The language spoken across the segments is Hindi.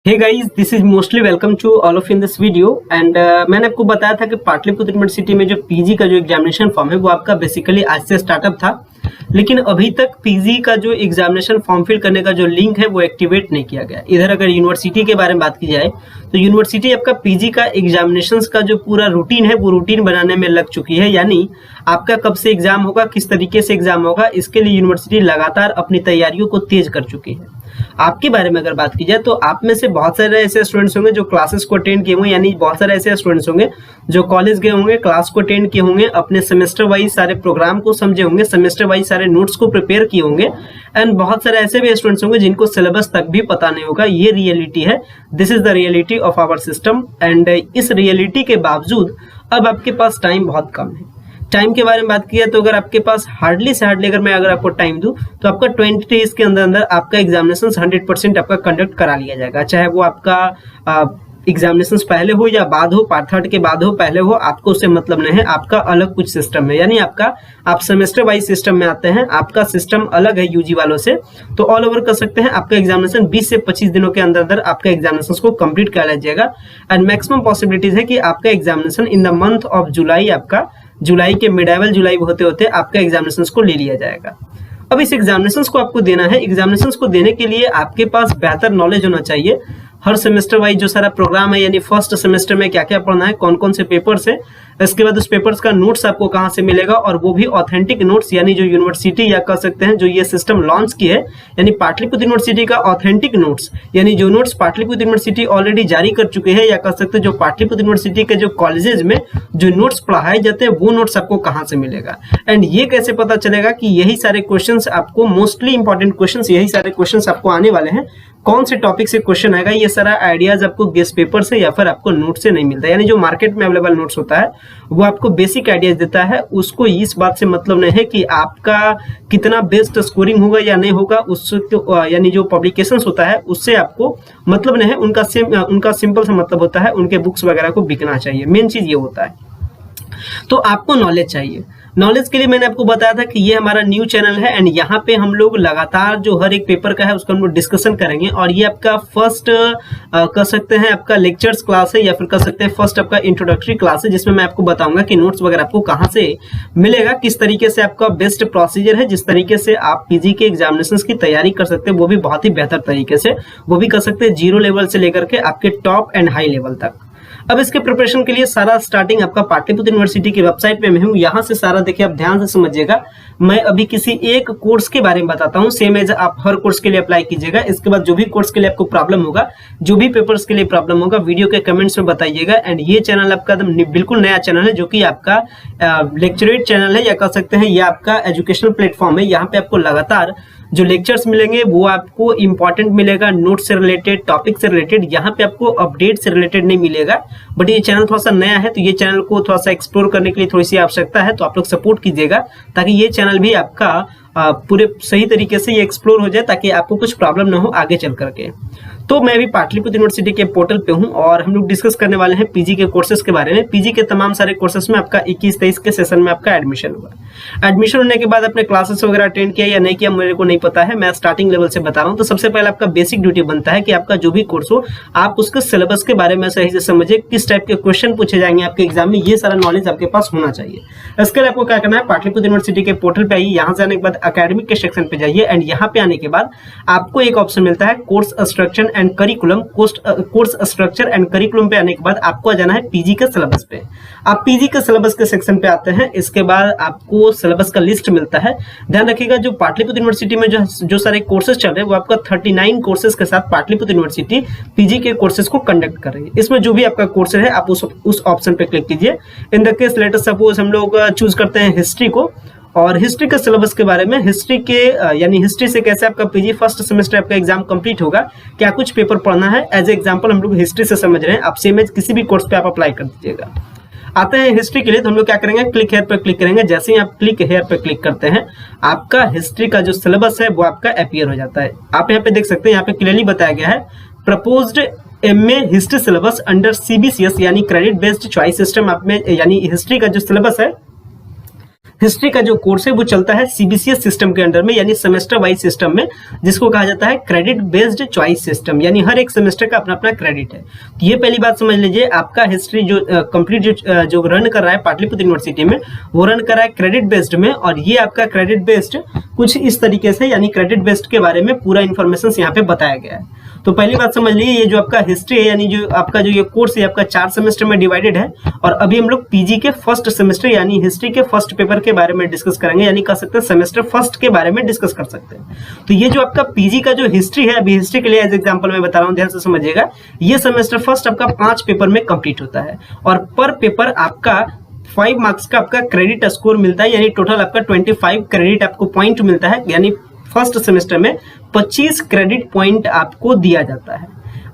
Hey guys, this is mostly welcome to all of in this video and मैंने आपको बताया था कि पाटलिपुत्र यूनिवर्सिटी में जो पीजी का जो एग्जामिनेशन फॉर्म है वो आपका बेसिकली आज से स्टार्टअप था, लेकिन अभी तक पीजी का जो एग्जामिनेशन फॉर्म फिल करने का जो लिंक है वो एक्टिवेट नहीं किया गया। इधर अगर यूनिवर्सिटी के बारे में बात की जाए तो यूनिवर्सिटी आपका पीजी का एग्जामिनेशंस का जो पूरा रूटीन है वो रूटीन बनाने में लग चुकी है, यानी आपका कब से एग्जाम होगा, किस तरीके से एग्जाम होगा, इसके लिए यूनिवर्सिटी लगातार अपनी तैयारियों को तेज कर चुकी है। आपके बारे में अगर बात की जाए तो आप में से बहुत सारे ऐसे स्टूडेंट्स होंगे जो क्लासेस को अटेंड किए होंगे, यानी बहुत सारे ऐसे स्टूडेंट्स होंगे जो कॉलेज गए होंगे, क्लास को अटेंड किए होंगे, अपने सेमेस्टर वाइज सारे प्रोग्राम को समझे होंगे, सेमेस्टर वाइज सारे नोट्स को प्रिपेयर किए होंगे एंड बहुत सारे ऐसे भी स्टूडेंट्स होंगे जिनको सिलेबस तक भी पता नहीं होगा। ये रियलिटी है, this is the reality of our system and इस रियलिटी के बावजूद अब आपके पास टाइम बहुत कम है। टाइम के बारे में बात किया तो अगर आपके पास हार्डली से हार्डली अगर आपको टाइम दूं तो आपका 20 डेज के अंदर अंदर आपका एग्जामिनेशन 100% आपका कंडक्ट करा लिया जाएगा, चाहे वो आपका एग्जामिनेशन पहले हो या बाद हो, पार्ट थर्ड के बाद हो, पहले हो, आपको उससे मतलब नहीं है। आपका अलग कुछ सिस्टम है, यानी आप सेमेस्टर वाइज सिस्टम में आते हैं, आपका सिस्टम अलग है यूजी वालों से। तो ऑल ओवर कर सकते हैं आपका एग्जामिनेशन 20 से 25 दिनों के अंदर अंदर आपका एग्जामिनेशन को कंप्लीट कर लिया जाएगा एंड मैक्सिमम पॉसिबिलिटीज है कि आपका examination in the month of July, आपका जुलाई के मिडाइवल जुलाई होते होते आपका एग्जामिनेशंस को ले लिया जाएगा। अब इस एग्जामिनेशंस को आपको देना है, एग्जामिनेशंस को देने के लिए आपके पास बेहतर नॉलेज होना चाहिए। हर सेमेस्टर वाइज जो सारा प्रोग्राम है, यानी फर्स्ट सेमेस्टर में क्या क्या पढ़ना है, कौन कौन से पेपर्स है, इसके बाद उस पेपर्स का नोट्स आपको कहाँ से मिलेगा, और वो भी ऑथेंटिक नोट्स, यानी जो यूनिवर्सिटी या कह सकते हैं जो ये सिस्टम लॉन्च की है, यानी पाटलिपुत्र यूनिवर्सिटी का ऑथेंटिक नोट्स, यानी जो नोट्स पाटलिपुत्र यूनिवर्सिटी ऑलरेडी जारी कर चुके हैं, या कह सकते हैं जो पाटलिपुत्र यूनिवर्सिटी के जो कॉलेजेस में जो नोट्स पढ़ाए जाते हैं वो नोट्स आपको कहाँ से मिलेगा। एंड ये कैसे पता चलेगा कि यही सारे क्वेश्चन आपको, मोस्टली इंपॉर्टेंट क्वेश्चन यही सारे क्वेश्चन आपको आने वाले हैं, कौन से टॉपिक से क्वेश्चन आएगा, ये सारा आइडियाज आपको गेस्ट पेपर से या फिर आपको नोट से नहीं मिलता। यानी जो मार्केट में अवेलेबल नोट्स होता है वो आपको बेसिक आइडियाज देता है, उसको इस बात से मतलब नहीं है कि आपका कितना बेस्ट स्कोरिंग होगा या नहीं होगा, उससे यानी जो पब्लिकेशंस होता है उससे आपको मतलब नहीं है, उनका सिंपल सा मतलब होता है उनके बुक्स वगैरह को बिकना चाहिए, मेन चीज ये होता है। तो आपको नॉलेज चाहिए। नॉलेज के लिए मैंने आपको बताया था कि ये हमारा न्यू चैनल है एंड यहाँ पे हम लोग लगातार जो हर एक पेपर का है उसका हम लोग डिस्कशन करेंगे, और ये आपका फर्स्ट कर सकते हैं आपका लेक्चर्स क्लास है, या फिर कर सकते हैं फर्स्ट आपका इंट्रोडक्टरी क्लास है, जिसमें मैं आपको बताऊंगा कि नोट्स वगैरह आपको कहाँ से मिलेगा, किस तरीके से आपका बेस्ट प्रोसीजर है, जिस तरीके से आप पीजी के एग्जामिनेशन की तैयारी कर सकते हैं, वो भी बहुत ही बेहतर तरीके से, वो भी कर सकते हैं 0 लेवल से लेकर के आपके टॉप एंड हाई लेवल तक। अब इसके प्रिपरेशन के लिए सारा स्टार्टिंग आपका पाटलिपुत्र यूनिवर्सिटी की वेबसाइट पे मैं हूँ, यहाँ से सारा देखिए, आप ध्यान से समझिएगा। मैं अभी किसी एक कोर्स के बारे में बताता हूँ, सेम एज आप हर कोर्स के लिए अप्लाई कीजिएगा। इसके बाद जो भी कोर्स के लिए आपको प्रॉब्लम होगा, जो भी पेपर्स के लिए प्रॉब्लम होगा, वीडियो के कमेंट्स में बताइएगा। एंड ये चैनल आपका बिल्कुल नया चैनल है, जो कि आपका लेक्चरेट चैनल है, या कह सकते हैं ये आपका एजुकेशनल प्लेटफॉर्म है। यहाँ पे आपको लगातार जो लेक्चर्स मिलेंगे वो आपको इंपॉर्टेंट मिलेगा, नोट से रिलेटेड, टॉपिक से रिलेटेड, यहाँ पे आपको अपडेट से रिलेटेड नहीं मिलेगा। बट ये चैनल थोड़ा सा नया है, तो ये चैनल को थोड़ा सा एक्सप्लोर करने के लिए थोड़ी सी आवश्यकता है, तो आप लोग सपोर्ट कीजिएगा ताकि ये चैनल भी आपका पूरे सही तरीके से ये एक्सप्लोर हो जाए, ताकि आपको कुछ प्रॉब्लम ना हो आगे चल करके। तो मैं भी पाटलिपुत्र यूनिवर्सिटी के पोर्टल पे हूँ और हम लोग डिस्कस करने वाले हैं पीजी के कोर्सेज के बारे में। पीजी के तमाम सारे कोर्सेज में आपका 21-23 के सेशन में आपका एडमिशन हुआ। एडमिशन होने के बाद अपने क्लासेस वगैरह अटेंड किया या नहीं किया मेरे को नहीं पता है, मैं स्टार्टिंग लेवल से बता रहा हूँ। तो सबसे पहले आपका बेसिक ड्यूटी बनता है कि आपका जो भी कोर्स हो आप उसके सिलेबस के बारे में सही से समझिए, किस टाइप के क्वेश्चन पूछे जाएंगे आपके एग्जाम में, ये सारा नॉलेज आपके पास होना चाहिए। इसके लिए आपको क्या करना है, पाटलिपुत्र यूनिवर्सिटी के पोर्टल पे आइए, यहाँ से आने के बाद अकेडमिक के सेक्शन पे जाइए एंड यहाँ पे आने के बाद आपको एक ऑप्शन मिलता है course structure and curriculum. Course structure and curriculum पे आने के बाद आपको आ जाना है पीजी के सिलेबस पे। आप पीजी के सिलेबस के सेक्शन पे आते हैं, इसके बाद आपको सिलेबस का लिस्ट मिलता है। ध्यान रखिएगा जो पाटलिपुत्र यूनिवर्सिटी में जो सारे कोर्सेज चल रहे हैं वो आपका 39 कोर्सेज के साथ पाटलिपुत्र यूनिवर्सिटी पीजी के कोर्सेज को कंडक्ट कर रही है। इसमें जो भी आपका कोर्स है आप उस ऑप्शन पे क्लिक कीजिए। In the case let us suppose हम लोग चूज करते हैं हिस्ट्री को, और हिस्ट्री के सिलेबस के बारे में, हिस्ट्री के यानी हिस्ट्री से कैसे आपका पीजी फर्स्ट सेमेस्टर आपका एग्जाम कंप्लीट होगा, क्या कुछ पेपर पढ़ना है, एज एग्जांपल हम लोग हिस्ट्री से समझ रहे हैं, आप सेम एज किसी भी कोर्स पे आप अप्लाई कर दीजिएगा। आते हैं हिस्ट्री के लिए, तो हम लोग क्या करेंगे, क्लिक हेयर पे क्लिक करेंगे। जैसे ही आप क्लिक हेयर पे क्लिक करते हैं आपका हिस्ट्री का जो सिलेबस है वो आपका अपीयर हो जाता है। आप यहाँ पे देख सकते हैं, यहाँ पे क्लियरली बताया गया है proposed MA history syllabus under CBCS यानी क्रेडिट बेस्ड चॉइस सिस्टम। आप में यानी हिस्ट्री का जो सिलेबस है हिस्ट्री का जो कोर्स है वो चलता है सीबीसीएस सिस्टम के अंडर में, यानी सेमेस्टर वाइज सिस्टम में, जिसको कहा जाता है क्रेडिट बेस्ड चॉइस सिस्टम, यानी हर एक सेमेस्टर का अपना अपना क्रेडिट है। तो ये पहली बात समझ लीजिए, आपका हिस्ट्री जो कंप्लीट जो रन कर रहा है पाटलिपुत्र यूनिवर्सिटी में, वो रन कर रहा है क्रेडिट बेस्ड में, और ये आपका क्रेडिट बेस्ड कुछ इस तरीके से, यानी क्रेडिट बेस्ड के बारे में पूरा इन्फॉर्मेशन यहाँ पे बताया गया है। तो पहली बात समझ लीजिए, ये जो आपका हिस्ट्री है, यानी जो आपका जो ये कोर्स है आपका 4 सेमेस्टर में डिवाइडेड है, और अभी हम लोग पीजी के फर्स्ट सेमेस्टर यानी हिस्ट्री के फर्स्ट पेपर के बारे में डिस्कस करेंगे, यानी कह सकते हैं सेमेस्टर फर्स्ट के बारे में डिस्कस कर सकते हैं। तो ये जो आपका पीजी का जो हिस्ट्री है, अभी हिस्ट्री के लिए एज एग्जांपल मैं बता रहा हूँ, ध्यान से समझिएगा। ये सेमेस्टर फर्स्ट आपका 5 पेपर में कंप्लीट होता है, और पर पेपर आपका 5 मार्क्स का आपका क्रेडिट स्कोर मिलता है, यानी टोटल आपका 25 क्रेडिट आपको पॉइंट मिलता है, यानी फर्स्ट सेमेस्टर में 25 क्रेडिट पॉइंट आपको दिया जाता है।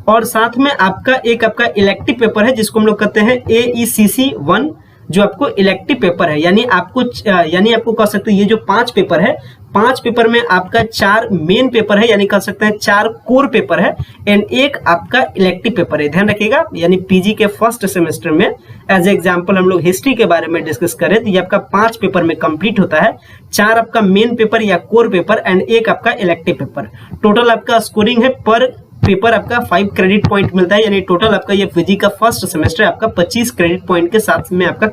और साथ में आपका एक आपका इलेक्टिव पेपर है, जिसको हम लोग कहते हैं AECC 1, जो आपको इलेक्टिव पेपर है, यानी आपको कह सकते हैं ये जो 5 पेपर है, 5 पेपर में आपका 4 मेन पेपर है, यानी कह सकते हैं 4 कोर पेपर है, एंड एक आपका इलेक्टिव पेपर है। ध्यान रखिएगा, यानी पीजी के फर्स्ट सेमेस्टर में एज एग्जांपल हम लोग हिस्ट्री के बारे में डिस्कस करें तो ये आपका 5 पेपर में कंप्लीट होता है, 4 आपका मेन पेपर या कोर पेपर एंड एक आपका इलेक्टिव पेपर। टोटल आपका स्कोरिंग है पर पेपर आपका 5 क्रेडिट पॉइंट मिलता है, यानी टोटल आपका ये पीजी का फर्स्ट सेमेस्टर आपका 25 क्रेडिट पॉइंट के साथ में आपका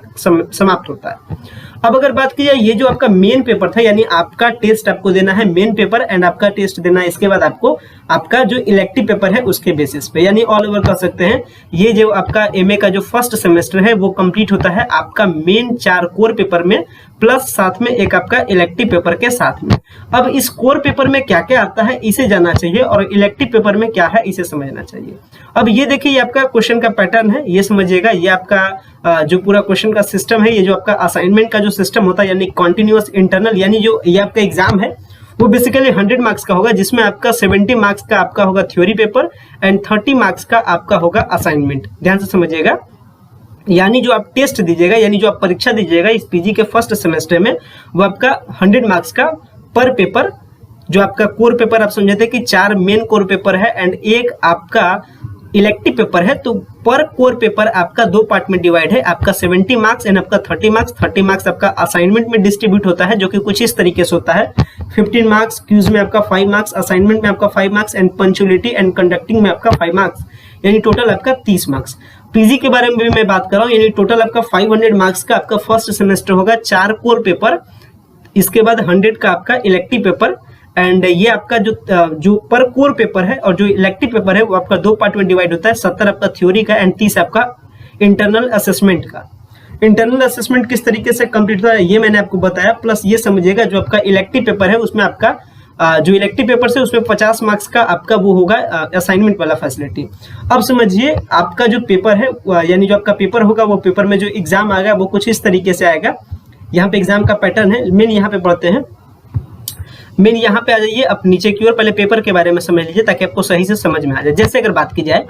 समाप्त होता है। अब अगर बात की जाए, ये जो आपका मेन पेपर था, यानी आपका टेस्ट आपको देना है मेन पेपर एंड आपका टेस्ट देना है इसके बाद आपको आपका जो इलेक्टिव पेपर है उसके बेसिस पे, यानी ऑल ओवर कह सकते हैं ये जो आपका एमए का जो फर्स्ट सेमेस्टर है वो कंप्लीट होता है आपका मेन 4 कोर पेपर में प्लस साथ में एक आपका इलेक्टिव पेपर के साथ में। अब इस कोर पेपर में क्या क्या आता है इसे जानना चाहिए, और इलेक्टिव पेपर में क्या है इसे समझना चाहिए। अब ये देखिए, ये आपका क्वेश्चन का पैटर्न है, ये समझिएगा। ये आपका जो पूरा क्वेश्चन का सिस्टम है, ये जो आपका असाइनमेंट का जो सिस्टम होता है, यानी कॉन्टिन्यूअस इंटरनल, यानी जो ये आपका एग्जाम है वो बेसिकली 100 मार्क्स का होगा, जिसमें आपका 70 मार्क्स का आपका होगा थ्योरी पेपर एंड 30 मार्क्स का आपका होगा असाइनमेंट। ध्यान से समझिएगा, यानी जो आप टेस्ट दीजिएगा, यानी जो आप परीक्षा दीजिएगा इस पीजी के फर्स्ट सेमेस्टर में, वो आपका 100 मार्क्स का पर पेपर, जो आपका कोर पेपर आप समझे थे कि 4 मेन कोर पेपर है एंड एक आपका इलेक्टिव पेपर है, तो पर कोर पेपर आपका 2 पार्ट में डिवाइड है, आपका 70 मार्क्स एंड आपका 30 मार्क्स। 30 मार्क्स आपका असाइनमेंट में डिस्ट्रीब्यूट होता है, जो कि कुछ इस तरीके से होता है, 15 मार्क्स क्यूज में आपका 5 मार्क्स, असाइनमेंट में आपका 5 marks and punctuality and conducting में आपका 5 मार्क्स, यानी टोटल आपका 30 मार्क्स। पीजी के बारे में भी मैं बात कर रहा हूँ, यानी टोटल आपका 500 मार्क्स का आपका फर्स्ट सेमेस्टर होगा, 4 कोर पेपर, इसके बाद 100 का आपका इलेक्टिव पेपर एंड ये आपका जो पर कोर पेपर है और जो इलेक्टिव पेपर है वो आपका 2 पार्ट में डिवाइड होता है, 70 आपका थ्योरी का एंड 30 आपका इंटरनल असेसमेंट का। इंटरनल असेसमेंट किस तरीके से कंप्लीट होता है ये मैंने आपको बताया, प्लस ये समझिएगा जो आपका इलेक्टिव पेपर है उसमें आपका जो इलेक्टिव पेपर से उसमें 50 मार्क्स का आपका वो होगा असाइनमेंट वाला फैसिलिटी। अब समझिए आपका जो पेपर है, यानी जो आपका पेपर होगा वो पेपर में जो एग्जाम आएगा वो कुछ इस तरीके से आएगा। यहाँ पे एग्जाम का पैटर्न है, मेन यहाँ पे पढ़ते हैं, मेन यहाँ पे आ जाइए, अब नीचे की ओर पहले पेपर के बारे में समझ लीजिए ताकि आपको सही से समझ में आ जाए। जैसे अगर बात की जाए,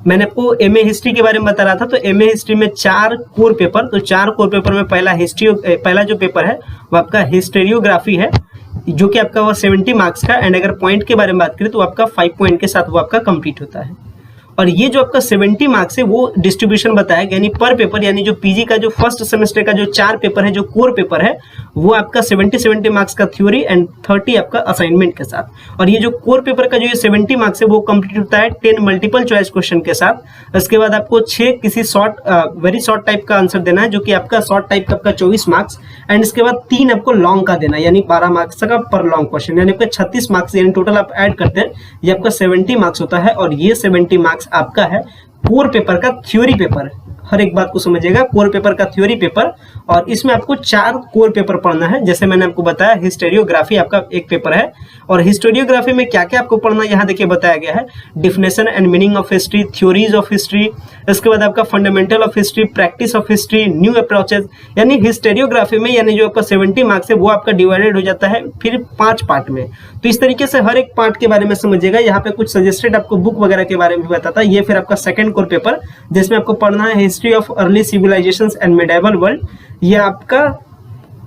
मैंने आपको एमए हिस्ट्री के बारे में बता रहा था, तो एमए हिस्ट्री में 4 कोर पेपर, तो 4 कोर पेपर में पहला जो पेपर है वो आपका हिस्टोरियोग्राफी है, जो कि आपका वो 70 मार्क्स का एंड अगर पॉइंट के बारे में बात करें तो आपका 5 पॉइंट के साथ वो आपका कंप्लीट होता है। और ये जो आपका 70 मार्क्स है वो डिस्ट्रीब्यूशन बताया, यानी पर पेपर, यानी जो पीजी का जो फर्स्ट सेमेस्टर का जो 4 पेपर है जो कोर पेपर है वो आपका 70 मार्क्स का थ्योरी एंड 30 आपका असाइनमेंट के साथ। और ये जो कोर पेपर का जो ये 70 मार्क्स है वो कंप्लीट होता है 10 मल्टीपल चॉइस क्वेश्चन के साथ। उसके बाद आपको 6 किसी वेरी शॉर्ट टाइप का आंसर देना है, जो कि आपका शॉर्ट टाइप का आपका 24 मार्क्स एंड इसके बाद 3 आपको लॉन्ग का देना है, यानी 12 मार्क्स का पर लॉन्ग क्वेश्चन, यानी आपका 36 मार्क्स, यानी टोटल आप ऐड करते हैं ये आपका 70 मार्क्स होता है। और ये 70 मार्क्स आपका है कोर पेपर का थ्योरी पेपर। हर एक बात को समझिएगा, कोर पेपर का थ्योरी पेपर, और इसमें आपको 4 कोर पेपर पढ़ना है। जैसे मैंने आपको बताया हिस्टोरियोग्राफी आपका एक पेपर है, और हिस्टोरियोग्राफी में क्या क्या आपको पढ़ना है यहाँ देखिए बताया गया है, definition and meaning of history, theories of history, इसके बाद आपका fundamental of history, practice of history, new approaches. यानी हिस्टोरियोग्राफी में यानी जो आपका 70 मार्क्स है वो आपका डिवाइडेड हो जाता है फिर 5 पार्ट में। तो इस तरीके से हर एक पार्ट के बारे में समझिएगा। यहाँ पे कुछ सजेस्टेड आपको बुक वगैरह के बारे में भी बताता है। ये फिर आपका सेकंड कोर पेपर, जिसमें आपको पढ़ना है history of early civilizations and medieval world. ये आपका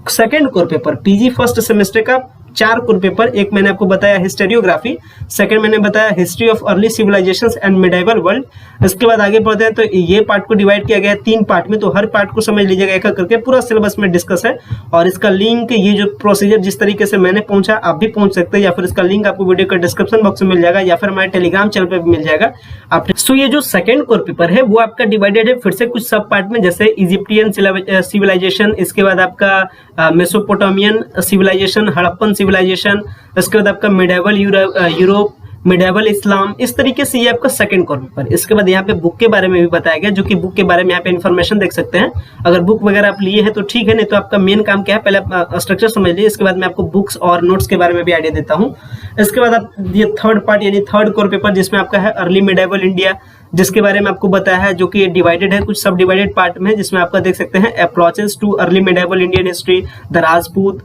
second core paper PG first semester का 4 कोर पेपर, एक मैंने आपको बताया हिस्टोरियोग्राफी, सेकंड मैंने बताया history of early civilizations and medieval world. इसके बाद आगे बढ़ते हैं तो ये पार्ट को डिवाइड किया गया है 3 पार्ट में, तो हर पार्ट को समझ लीजिएगा एक करके, पूरा सिलेबस में डिस्कस है। और इसका लिंक, ये जो प्रोसीजर जिस तरीके से मैंने पहुंचा आप भी पहुंच सकते हैं, या फिर इसका लिंक आपको वीडियो के डिस्क्रिप्शन बॉक्स में मिल जाएगा या फिर हमारे टेलीग्राम चैनल पे भी मिल जाएगा आप। सो ये जो सेकंड कोर पेपर है वो आपका डिवाइडेड है फिर से कुछ सब पार्ट में, जैसे इजिप्टियन सिविलाइजेशन, इसके बाद आपका मेसोपोटामियन सिविलाइजेशन, हड़प्पन सिविलाइजेशन, इसके बाद आपका मिडाइवल यूरोप, मिडाइवल इस्लाम, इस तरीके से ये आपका सेकंड कोर पेपर। इसके बाद यहाँ पे बुक के बारे में भी बताया गया, जो कि बुक के बारे में यहाँ पे इन्फॉर्मेशन देख सकते हैं। अगर बुक वगैरह आप लिए हैं तो ठीक है, नहीं तो आपका मेन काम क्या है, पहले आप स्ट्रक्चर समझ लीजिए, इसके बाद मैं आपको बुक्स और नोट्स के बारे में भी आइडिया देता हूँ। इसके बाद आप ये थर्ड पार्ट यानी थर्ड कोर पेपर, जिसमें आपका है अर्ली मिडाइवल इंडिया, जिसके बारे में आपको बताया है, जो कि डिवाइडेड है कुछ सब डिवाइडेड पार्ट में, जिसमें आपका देख सकते हैं approaches too early medieval Indian history, the Rajput.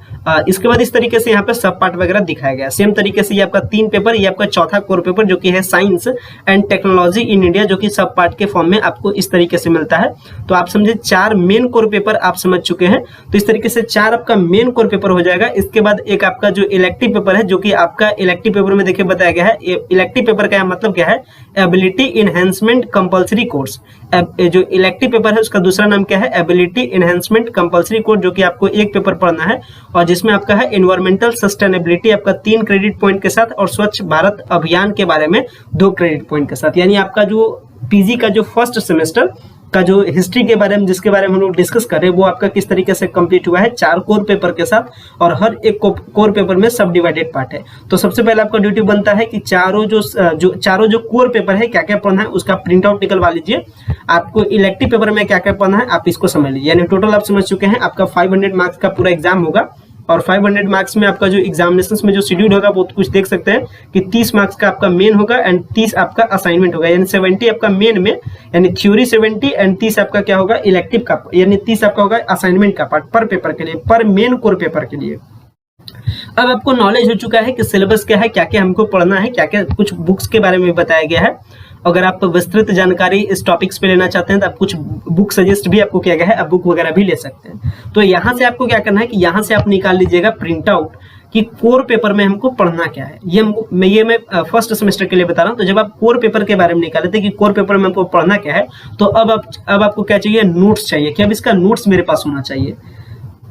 इसके बाद इस तरीके से यहाँ पे सब पार्ट वगैरह दिखाया गया। सेम तरीके से ये आपका 3 पेपर, ये आपका चौथा कोर पेपर जो कि है science and technology in India, जो कि सब पार्ट के फॉर्म में आपको इस तरीके से मिलता है। तो आप समझे 4 मेन कोर पेपर आप समझ चुके हैं। तो इस तरीके से 4 आपका मेन कोर पेपर हो जाएगा। इसके बाद एक आपका जो इलेक्टिव पेपर है, जो कि आपका इलेक्टिव पेपर में देखिए बताया गया है। इलेक्टिव पेपर का मतलब क्या है, एबिलिटी इनहेंसमेंट कंपल्सरी कोर्स। जो इलेक्टिव पेपर है उसका दूसरा नाम क्या है, एबिलिटी इनहेंसमेंट कंपल्सरी कोर्स, जो कि आपको एक पेपर पढ़ना है और जिसमें आपका है एनवायरमेंटल सस्टेनेबिलिटी आपका 3 क्रेडिट पॉइंट के साथ, और स्वच्छ भारत अभियान के बारे में 2 क्रेडिट पॉइंट के साथ। यानी आपका जो पीजी का जो फर्स्ट सेमेस्टर का जो हिस्ट्री के बारे में, जिसके बारे में हम लोग डिस्कस कर रहे हैं, वो आपका किस तरीके से कंप्लीट हुआ है 4 कोर पेपर के साथ, और हर एक कोर पेपर में सब डिवाइडेड पार्ट है। तो सबसे पहले आपका ड्यूटी बनता है कि चारों जो कोर पेपर है क्या क्या पढ़ना है उसका प्रिंट आउट निकलवा लीजिए। आपको इलेक्टिव पेपर में क्या क्या पढ़ना है आप इसको समझ लीजिए। यानी टोटल आप समझ चुके हैं, आपका 500 मार्क्स का पूरा एग्जाम होगा, और 500 मार्क्स में आपका जो एग्जामिनेशन में जो शेड्यूल होगा वो कुछ देख सकते हैं कि 30 मार्क्स का आपका मेन होगा एंड 30 आपका असाइनमेंट होगा। यानी 70 आपका मेन में, यानी थ्योरी 70 एंड 30 आपका क्या होगा, इलेक्टिव का, यानी 30 आपका होगा असाइनमेंट का पार्ट पर पेपर के लिए, पर मेन कोर पेपर के लिए। अब आपको नॉलेज हो चुका है कि सिलेबस क्या है, क्या क्या हमको पढ़ना है, क्या क्या कुछ बुक्स के बारे में बताया गया है। अगर आप विस्तृत जानकारी इस टॉपिक्स पे लेना चाहते हैं तो आप कुछ बुक सजेस्ट भी आपको किया गया है, आप बुक वगैरह भी ले सकते हैं। तो यहाँ से आपको क्या करना है कि यहाँ से आप निकाल लीजिएगा प्रिंट आउट कि कोर पेपर में हमको पढ़ना क्या है। ये मैं फर्स्ट सेमेस्टर के लिए बता रहा हूँ। तो जब आप कोर पेपर के बारे में निकाले थे कि कोर पेपर में हमको पढ़ना क्या है, तो अब आपको क्या चाहिए, नोट्स चाहिए कि अब इसका नोट्स मेरे पास होना चाहिए।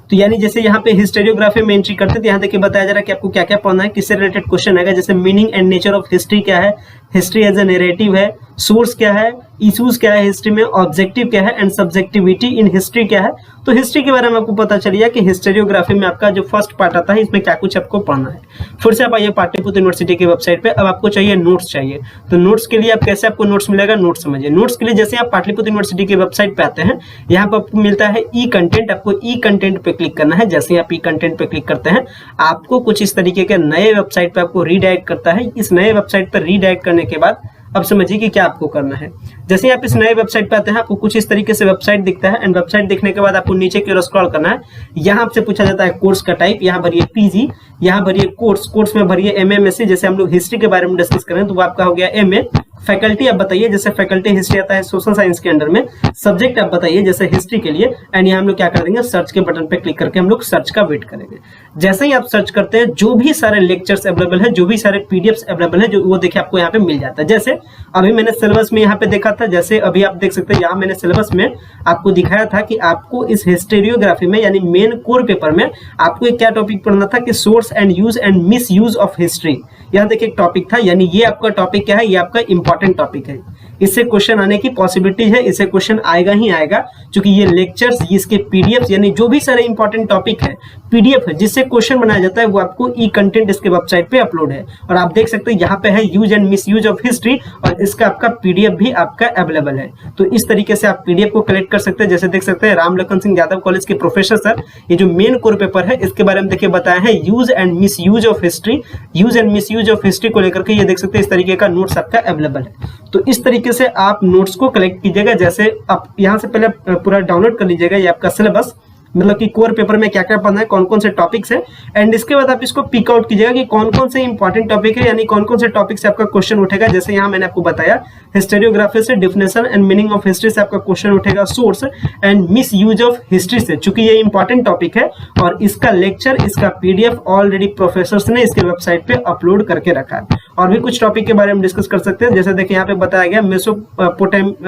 तो यानी जैसे यहाँ पे हिस्टोरियोग्राफी में एंट्री करते थे, यहाँ देखिए बताया जा रहा है कि आपको क्या क्या पढ़ना है, किससे रिलेटेड क्वेश्चन आएगा, जैसे meaning and nature of history क्या है, हिस्ट्री एज ए नैरेटिव है, सोर्स क्या है, इश्यूज क्या है हिस्ट्री में, ऑब्जेक्टिव क्या है एंड सब्जेक्टिविटी इन हिस्ट्री क्या है। तो हिस्ट्री के बारे में आपको पता चल गया कि हिस्टोरियोग्राफी में आपका जो फर्स्ट पार्ट आता है इसमें क्या कुछ आपको पढ़ना है। फिर से आप आइए पाटलिपुत्र यूनिवर्सिटी की वेबसाइट पे। अब आपको चाहिए नोट्स चाहिए, तो नोट्स के लिए आप कैसे आपको नोट्स मिलेगा, नोट्स समझिए। नोट्स के लिए जैसे आप पाटलिपुत्र यूनिवर्सिटी की वेबसाइट पे आते हैं, यहाँ पर आपको मिलता है ई कंटेंट, आपको ई कंटेंट पे क्लिक करना है। जैसे आप ई कंटेंट पे क्लिक करते हैं आपको कुछ इस तरीके के नए वेबसाइट पे आपको रीडायरेक्ट करता है। इस नए वेबसाइट पर रीडायरेक्ट करने के बाद अब समझिए कि क्या आपको करना है। जैसे आप इस नए वेबसाइट पे आते हैं आपको कुछ इस तरीके से वेबसाइट दिखता है, एंड वेबसाइट देखने के बाद आपको नीचे की ओर स्क्रॉल करना है। यहाँ आपसे पूछा जाता है कोर्स का टाइप, यहाँ भरिए पीजी, यहाँ भरिए कोर्स, कोर्स में भरिए एमएमएससी। जैसे हम लोग हिस्ट्री के बारे में डिस्कस करें तो वो आपका हो गया एमए। फैकल्टी आप बताइए, जैसे फैकल्टी हिस्ट्री आता है सोशल साइंस के अंडर में। सब्जेक्ट आप बताइए जैसे हिस्ट्री के लिए, एंड यहाँ हम लोग क्या कर देंगे, सर्च के बटन पे क्लिक करके हम लोग सर्च का वेट करेंगे। जैसे ही आप सर्च करते हैं जो भी सारे लेक्चर्स अवेलेबल है, जो भी सारे पीडीएफ्स अवेलेबल है, जो वो देखिए आपको यहाँ पे मिल जाता है। जैसे अभी मैंने सिलेबस में यहाँ पे देखा था, जैसे अभी आप देख सकते हैं यहाँ मैंने सिलेबस में आपको दिखाया था कि आपको इस हिस्टोरियोग्राफी में यानी मेन कोर पेपर में आपको एक क्या टॉपिक पढ़ना था कि source and use and miss use of history. यहाँ देखिए एक टॉपिक था, यानी ये आपका टॉपिक क्या है, ये आपका इंपॉर्टेंट टॉपिक है। इससे क्वेश्चन आने की पॉसिबिलिटी है, इससे क्वेश्चन आएगा ही आएगा, क्योंकि ये लेक्चर्स, इसके पीडीएफ यानी जो भी सारे इंपॉर्टेंट टॉपिक है पीडीएफ है जिससे क्वेश्चन बनाया जाता है, वो आपको ई कंटेंट इसके वेबसाइट पे अपलोड है। और आप देख सकते हैं यहाँ पे है use and miss use of history, और इसका आपका पीडीएफ भी आपका अवेलेबल है। तो इस तरीके से आप पीडीएफ को कलेक्ट कर सकते हैं। जैसे देख सकते हैं राम लखन सिंह यादव कॉलेज के प्रोफेसर सर, ये जो मेन कोर पेपर है इसके बारे में देखिए बताया है use and miss use of history. Use and miss use of history को लेकर के ये देख सकते हैं इस तरीके का नोट्स आपका अवेलेबल है। तो इस तरीके से आप नोट्स को कलेक्ट कीजिएगा। जैसे आप यहाँ से पहले पूरा डाउनलोड कर लीजिएगा ये आपका सिलेबस, मतलब कि कोर पेपर में क्या क्या पढ़ना है, कौन कौन से टॉपिक्स है, एंड इसके बाद आप इसको पिक आउट कीजिएगा कि कौन कौन से इंपॉर्टेंट टॉपिक है, यानी कौन कौन से टॉपिक से आपका क्वेश्चन उठेगा। जैसे यहाँ मैंने आपको बताया हिस्टोरियोग्राफी से, definition and meaning of history से आपका क्वेश्चन उठेगा, source and miss use of history से, चूंकि ये इंपॉर्टेंट टॉपिक है और इसका लेक्चर, इसका पीडीएफ ऑलरेडी प्रोफेसर्स ने इसके वेबसाइट पे अपलोड करके रखा है। और भी कुछ टॉपिक के बारे में डिस्कस कर सकते हैं, जैसे देखिए यहाँ पे बताया गया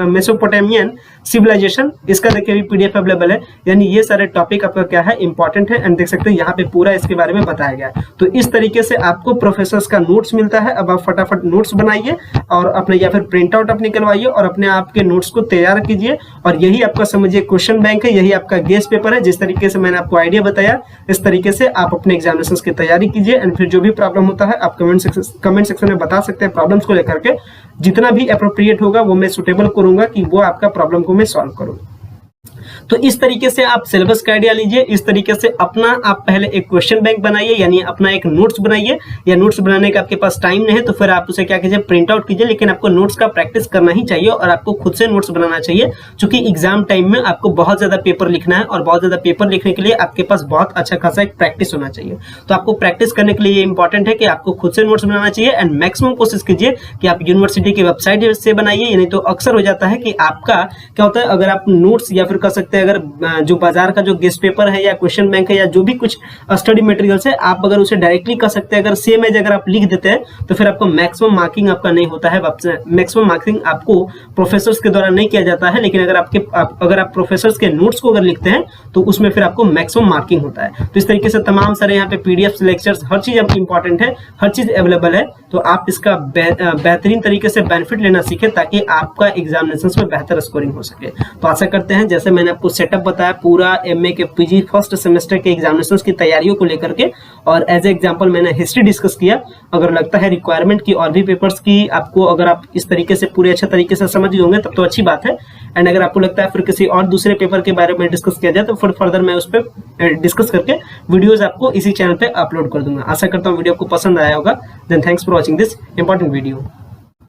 मेसोपोटामियन सिविलाइजेशन, इसका देखिए भी पीडीएफ अवेलेबल है। यानी ये सारे टॉपिक आपका क्या है, इंपॉर्टेंट है, एंड देख सकते हैं यहाँ पे पूरा इसके बारे में बताया गया है। तो इस तरीके से आपको प्रोफेसर्स का नोट्स मिलता है। अब आप फटाफट नोट्स बनाइए और अपने या फिर प्रिंट आउट अपने करवाइए और अपने आपके नोट्स को तैयार कीजिए। और यही आपका समझिए क्वेश्चन बैंक है, यही आपका गेस पेपर है। जिस तरीके से मैंने आपको आइडिया बताया, इस तरीके से आप अपने एग्जामिनेशंस की तैयारी कीजिए। एंड फिर जो भी प्रॉब्लम होता है आप कमेंट सेक्शन में बता सकते हैं। प्रॉब्लम्स को लेकर के जितना भी अप्रोप्रिएट होगा वो मैं सुटेबल करूंगा कि वो आपका प्रॉब्लम को मैं सॉल्व करूं। तो इस तरीके से आप सिलेबस का आइडिया लीजिए। इस तरीके से अपना आप पहले एक क्वेश्चन बैंक बनाइए, यानी अपना एक नोट्स बनाइए। या नोट्स बनाने का आपके पास टाइम नहीं है तो फिर आप उसे क्या कीजिए, प्रिंट आउट कीजिए। लेकिन आपको नोट्स का प्रैक्टिस करना ही चाहिए और आपको खुद से नोट्स बनाना चाहिए, क्योंकि एग्जाम टाइम में आपको बहुत ज्यादा पेपर लिखना है और बहुत ज्यादा पेपर लिखने के लिए आपके पास बहुत अच्छा खासा एक प्रैक्टिस होना चाहिए। तो आपको प्रैक्टिस करने के लिए ये इंपॉर्टेंट है कि आपको खुद से नोट्स बनाना चाहिए। एंड मैक्सिमम कोशिश कीजिए कि आप यूनिवर्सिटी की वेबसाइट से बनाइए। नहीं तो अक्सर हो जाता है कि आपका क्या होता है, अगर आप नोट्स या फिर कह सकते हैं अगर जो बाजार का जो गेस्ट पेपर है या क्वेश्चन बैंक है या जो भी कुछ स्टडी मटेरियल्स है, आप अगर उसे डायरेक्टली कर सकते हैं, अगर सेम एज अगर आप लिख देते हैं तो फिर आपको मैक्सिमम मार्किंग आपका नहीं होता है। मैक्सिमम मार्किंग आपको प्रोफेसर्स के द्वारा नहीं किया जाता है, लेकिन अगर आप प्रोफेसर्स के नोट्स को अगर लिखते हैं तो उसमें फिर आपको मैक्सिमम मार्किंग होता है। तो इस तरीके से तमाम सारे यहाँ पे पीडीएफ लेक्चर्स, हर चीज अब इंपॉर्टेंट है, हर चीज अवेलेबल है। तो आप इसका बेहतरीन तरीके से बेनिफिट लेना सीखें ताकि आपका एग्जामिनेशन में बेहतर स्कोरिंग हो सके। तो आशा करते हैं जैसे मैंने आपको सेटअप बताया पूरा एमए के पीजी फर्स्ट सेमेस्टर के एग्जामिनेशंस की तैयारियों को लेकर के, और एज ए एग्जांपल मैंने हिस्ट्री डिस्कस किया। अगर लगता है रिक्वायरमेंट की और भी पेपर्स की आपको, अगर आप इस तरीके से पूरे अच्छे तरीके से समझ होंगे तब तो अच्छी बात है। एंड अगर आपको लगता है फिर किसी और दूसरे पेपर के बारे में डिस्कस किया जाए तो फिर फर्दर मैं उस पर डिस्कस करके वीडियोज आपको इसी चैनल पे अपलोड कर दूंगा। आशा करता हूँ वीडियो को पसंद आया होगा। Then thanks for watching this important video.